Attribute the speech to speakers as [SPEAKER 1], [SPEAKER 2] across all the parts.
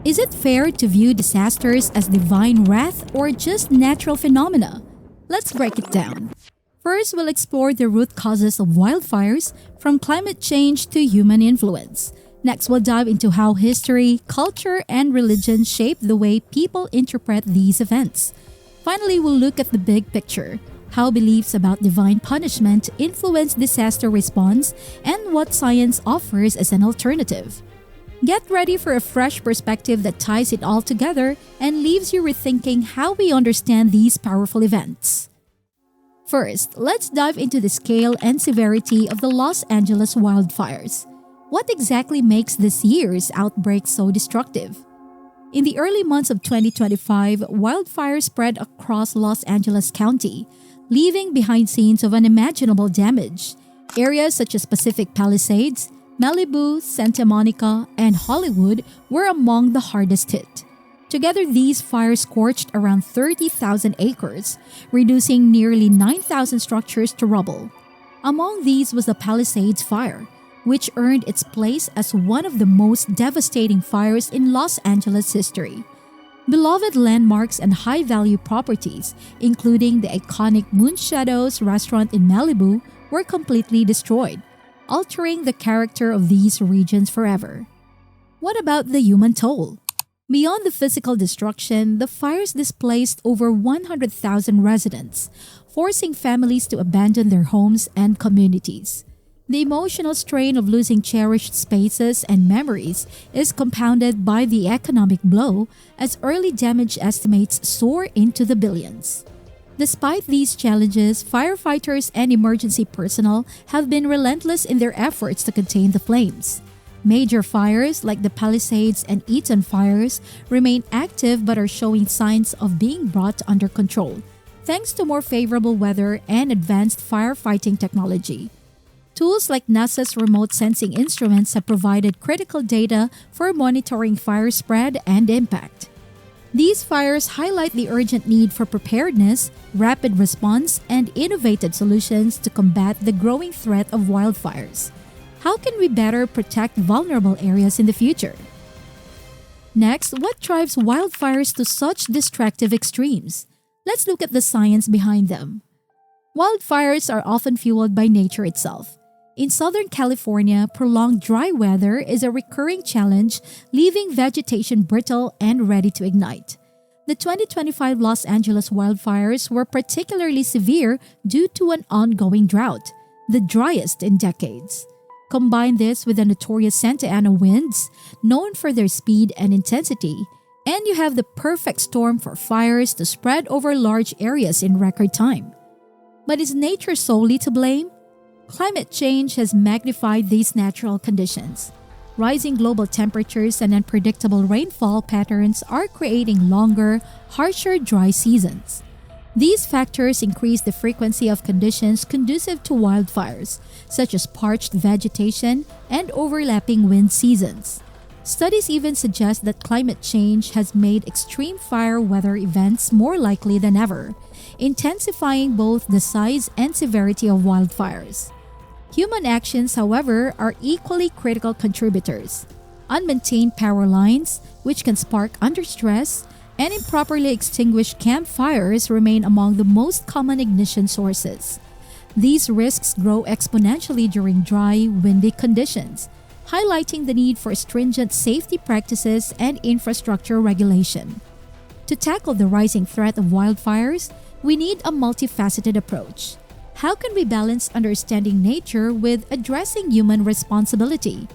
[SPEAKER 1] Is it fair to view disasters as divine wrath or just natural phenomena? Let's break it down. First, we'll explore the root causes of wildfires, from climate change to human influence. Next, we'll dive into how history, culture, and religion shape the way people interpret these events. Finally, we'll look at the big picture, how beliefs about divine punishment influence disaster response, and what science offers as an alternative. Get ready for a fresh perspective that ties it all together and leaves you rethinking how we understand these powerful events. First, let's dive into the scale and severity of the Los Angeles wildfires. What exactly makes this year's outbreak so destructive? In the early months of 2025, wildfires spread across Los Angeles County, leaving behind scenes of unimaginable damage. Areas such as Pacific Palisades, Malibu, Santa Monica, and Hollywood were among the hardest hit. Together, these fires scorched around 30,000 acres, reducing nearly 9,000 structures to rubble. Among these was the Palisades Fire, which earned its place as one of the most devastating fires in Los Angeles history. Beloved landmarks and high-value properties, including the iconic Moon Shadows restaurant in Malibu, were completely destroyed, altering the character of these regions forever. What about the human toll? Beyond the physical destruction, the fires displaced over 100,000 residents, forcing families to abandon their homes and communities. The emotional strain of losing cherished spaces and memories is compounded by the economic blow as early damage estimates soar into the billions. Despite these challenges, firefighters and emergency personnel have been relentless in their efforts to contain the flames. Major fires like the Palisades and Eaton fires remain active but are showing signs of being brought under control, thanks to more favorable weather and advanced firefighting technology. Tools like NASA's remote sensing instruments have provided critical data for monitoring fire spread and impact. These fires highlight the urgent need for preparedness, rapid response, and innovative solutions to combat the growing threat of wildfires. How can we better protect vulnerable areas in the future? Next, what drives wildfires to such destructive extremes? Let's look at the science behind them. Wildfires are often fueled by nature itself. In Southern California, prolonged dry weather is a recurring challenge, leaving vegetation brittle and ready to ignite. The 2025 Los Angeles wildfires were particularly severe due to an ongoing drought, the driest in decades. Combine this with the notorious Santa Ana winds, known for their speed and intensity, and you have the perfect storm for fires to spread over large areas in record time. But is nature solely to blame? Climate change has magnified these natural conditions. Rising global temperatures and unpredictable rainfall patterns are creating longer, harsher dry seasons. These factors increase the frequency of conditions conducive to wildfires, such as parched vegetation and overlapping wind seasons. Studies even suggest that climate change has made extreme fire weather events more likely than ever, intensifying both the size and severity of wildfires. Human actions, however, are equally critical contributors. Unmaintained power lines, which can spark under stress, and improperly extinguished campfires remain among the most common ignition sources. These risks grow exponentially during dry, windy conditions, highlighting the need for stringent safety practices and infrastructure regulation. To tackle the rising threat of wildfires, we need a multifaceted approach. How can we balance understanding nature with addressing human responsibility?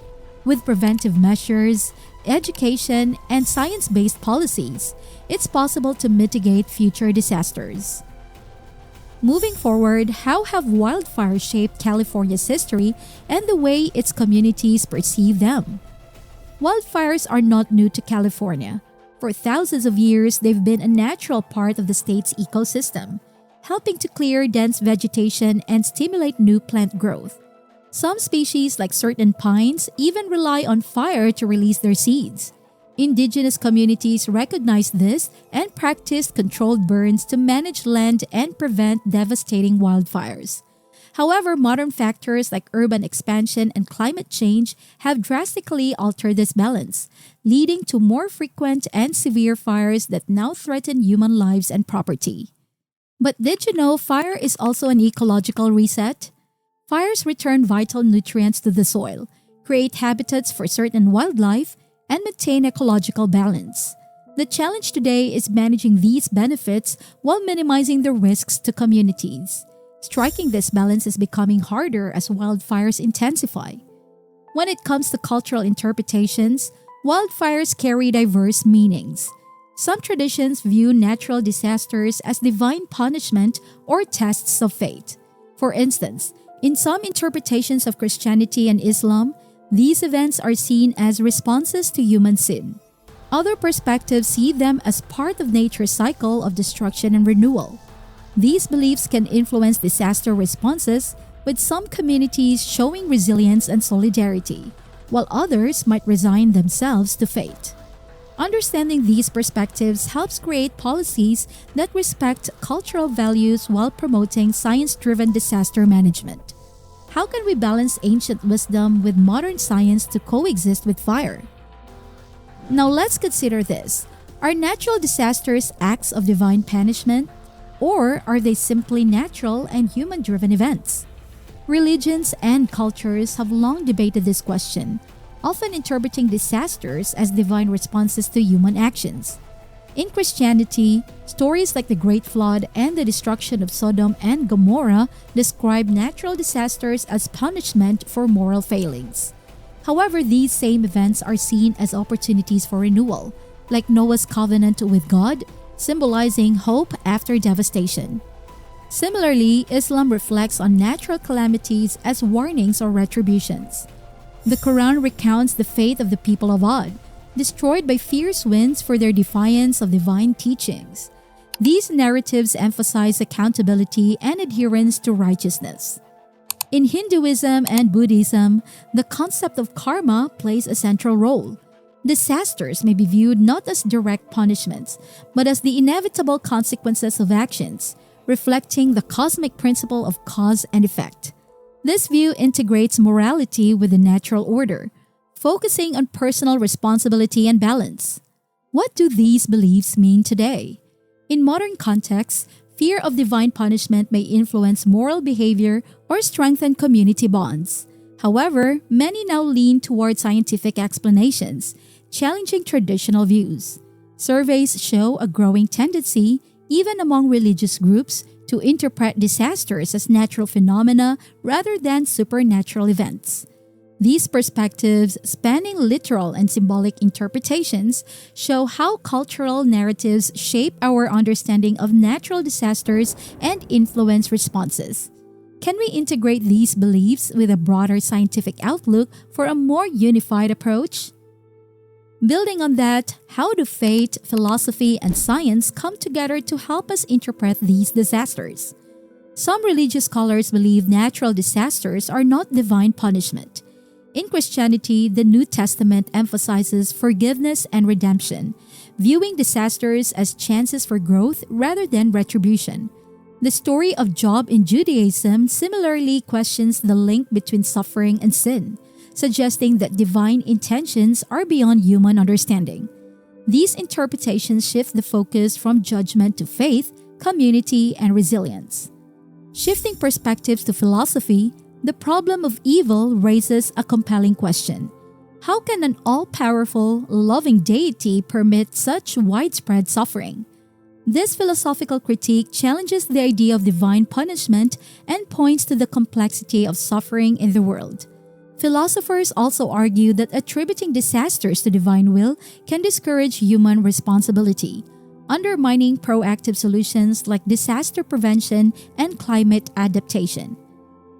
[SPEAKER 1] With preventive measures, education, and science-based policies, it's possible to mitigate future disasters. Moving forward, how have wildfires shaped California's history and the way its communities perceive them? Wildfires are not new to California. For thousands of years, they've been a natural part of the state's ecosystem, helping to clear dense vegetation and stimulate new plant growth. Some species, like certain pines, even rely on fire to release their seeds. Indigenous communities recognized this and practiced controlled burns to manage land and prevent devastating wildfires. However, modern factors like urban expansion and climate change have drastically altered this balance, leading to more frequent and severe fires that now threaten human lives and property. But did you know fire is also an ecological reset? Fires return vital nutrients to the soil, create habitats for certain wildlife, and maintain ecological balance. The challenge today is managing these benefits while minimizing the risks to communities. Striking this balance is becoming harder as wildfires intensify. When it comes to cultural interpretations, wildfires carry diverse meanings. Some traditions view natural disasters as divine punishment or tests of fate. For instance, in some interpretations of Christianity and Islam, these events are seen as responses to human sin. Other perspectives see them as part of nature's cycle of destruction and renewal. These beliefs can influence disaster responses, with some communities showing resilience and solidarity, while others might resign themselves to fate. Understanding these perspectives helps create policies that respect cultural values while promoting science-driven disaster management. How can we balance ancient wisdom with modern science to coexist with fire? Now let's consider this. Are natural disasters acts of divine punishment, or are they simply natural and human-driven events? Religions and cultures have long debated this question, often interpreting disasters as divine responses to human actions. In Christianity, stories like the Great Flood and the destruction of Sodom and Gomorrah describe natural disasters as punishment for moral failings. However, these same events are seen as opportunities for renewal, like Noah's covenant with God, symbolizing hope after devastation. Similarly, Islam reflects on natural calamities as warnings or retributions. The Quran recounts the fate of the people of Ad, destroyed by fierce winds for their defiance of divine teachings. These narratives emphasize accountability and adherence to righteousness. In Hinduism and Buddhism, the concept of karma plays a central role. Disasters may be viewed not as direct punishments, but as the inevitable consequences of actions, reflecting the cosmic principle of cause and effect. This view integrates morality with the natural order, focusing on personal responsibility and balance. What do these beliefs mean today? In modern contexts, fear of divine punishment may influence moral behavior or strengthen community bonds. However, many now lean toward scientific explanations, challenging traditional views. Surveys show a growing tendency, even among religious groups, to interpret disasters as natural phenomena rather than supernatural events. These perspectives, spanning literal and symbolic interpretations, show how cultural narratives shape our understanding of natural disasters and influence responses. Can we integrate these beliefs with a broader scientific outlook for a more unified approach? Building on that, how do faith, philosophy, and science come together to help us interpret these disasters? Some religious scholars believe natural disasters are not divine punishment. In Christianity, the New Testament emphasizes forgiveness and redemption, viewing disasters as chances for growth rather than retribution. The story of Job in Judaism similarly questions the link between suffering and sin, suggesting that divine intentions are beyond human understanding. These interpretations shift the focus from judgment to faith, community, and resilience. Shifting perspectives to philosophy, the problem of evil raises a compelling question. How can an all-powerful, loving deity permit such widespread suffering? This philosophical critique challenges the idea of divine punishment and points to the complexity of suffering in the world. Philosophers also argue that attributing disasters to divine will can discourage human responsibility, undermining proactive solutions like disaster prevention and climate adaptation.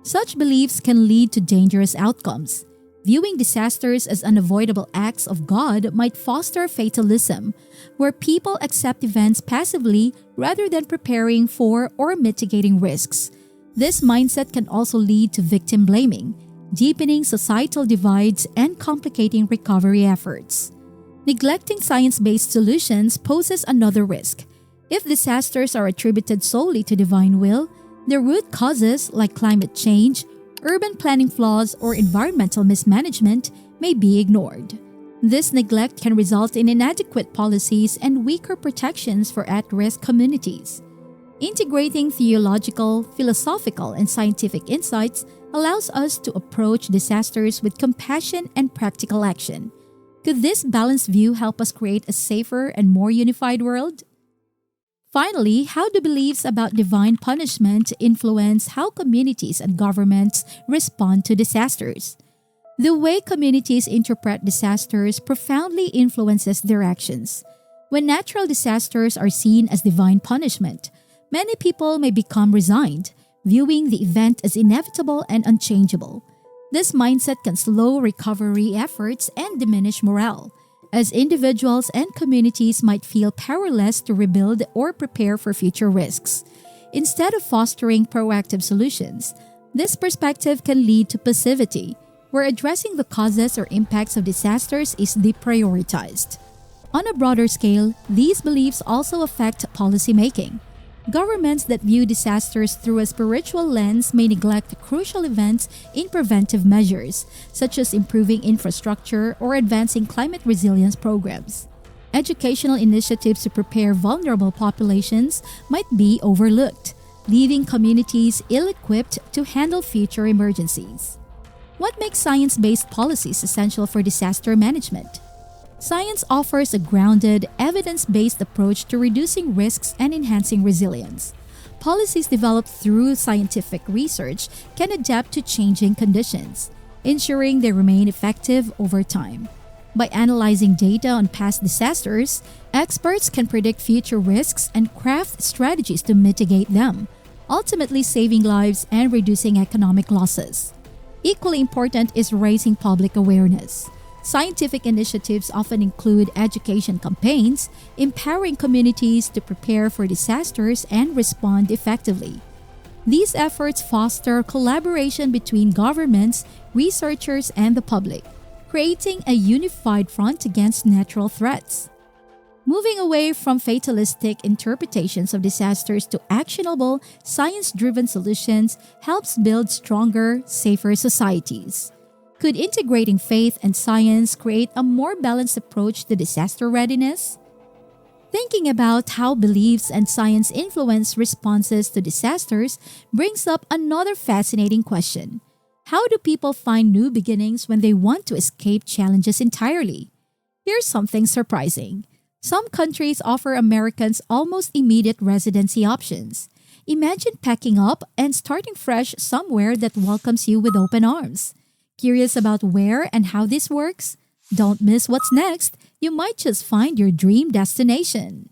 [SPEAKER 1] Such beliefs can lead to dangerous outcomes. Viewing disasters as unavoidable acts of God might foster fatalism, where people accept events passively rather than preparing for or mitigating risks. This mindset can also lead to victim blaming, deepening societal divides and complicating recovery efforts. Neglecting science-based solutions poses another risk. If disasters are attributed solely to divine will, The root causes, like climate change, urban planning flaws, or environmental mismanagement, may be ignored. This neglect can result in inadequate policies and weaker protections for at-risk communities. Integrating theological, philosophical, and scientific insights allows us to approach disasters with compassion and practical action. Could this balanced view help us create a safer and more unified world? Finally, how do beliefs about divine punishment influence how communities and governments respond to disasters? The way communities interpret disasters profoundly influences their actions. When natural disasters are seen as divine punishment, many people may become resigned, viewing the event as inevitable and unchangeable. This mindset can slow recovery efforts and diminish morale, as individuals and communities might feel powerless to rebuild or prepare for future risks. Instead of fostering proactive solutions, this perspective can lead to passivity, where addressing the causes or impacts of disasters is deprioritized. On a broader scale, these beliefs also affect policymaking. Governments that view disasters through a spiritual lens may neglect crucial events in preventive measures, such as improving infrastructure or advancing climate resilience programs. Educational initiatives to prepare vulnerable populations might be overlooked, leaving communities ill-equipped to handle future emergencies. What makes science-based policies essential for disaster management? Science offers a grounded, evidence-based approach to reducing risks and enhancing resilience. Policies developed through scientific research can adapt to changing conditions, ensuring they remain effective over time. By analyzing data on past disasters, experts can predict future risks and craft strategies to mitigate them, ultimately saving lives and reducing economic losses. Equally important is raising public awareness. Scientific initiatives often include education campaigns, empowering communities to prepare for disasters and respond effectively. These efforts foster collaboration between governments, researchers, and the public, creating a unified front against natural threats. Moving away from fatalistic interpretations of disasters to actionable, science-driven solutions helps build stronger, safer societies. Could integrating faith and science create a more balanced approach to disaster readiness? Thinking about how beliefs and science influence responses to disasters brings up another fascinating question. How do people find new beginnings when they want to escape challenges entirely? Here's something surprising. Some countries offer Americans almost immediate residency options. Imagine packing up and starting fresh somewhere that welcomes you with open arms. Curious about where and how this works? Don't miss what's next. You might just find your dream destination.